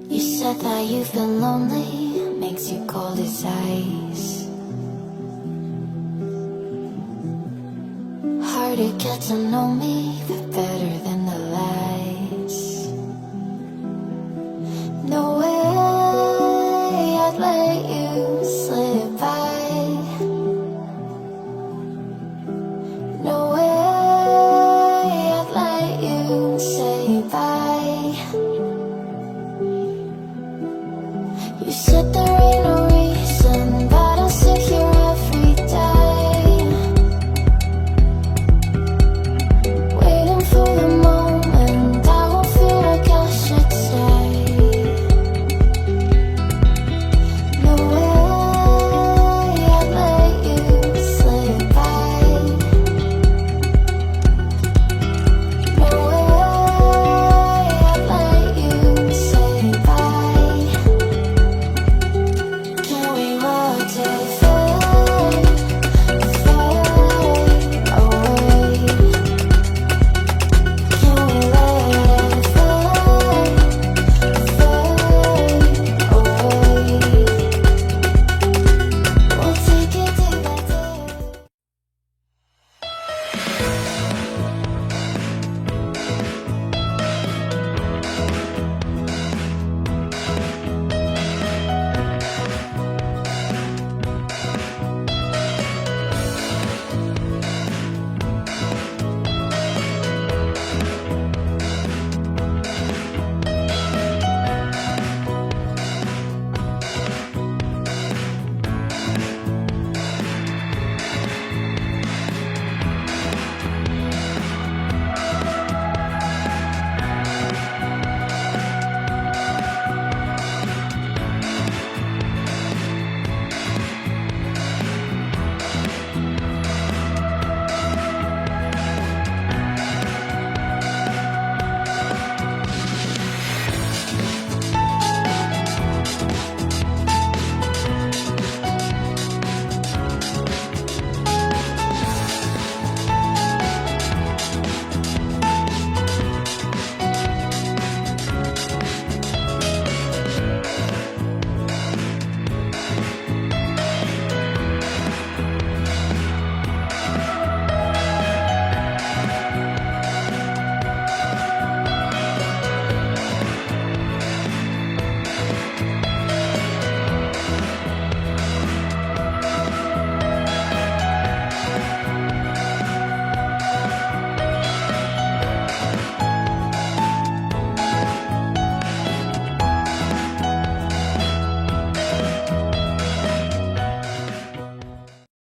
You said that you feel lonely, makes you cold as ice. Hard to get to know me, but better than the lies. No way I'd let you slip by. No way I'd let you say bye. You said that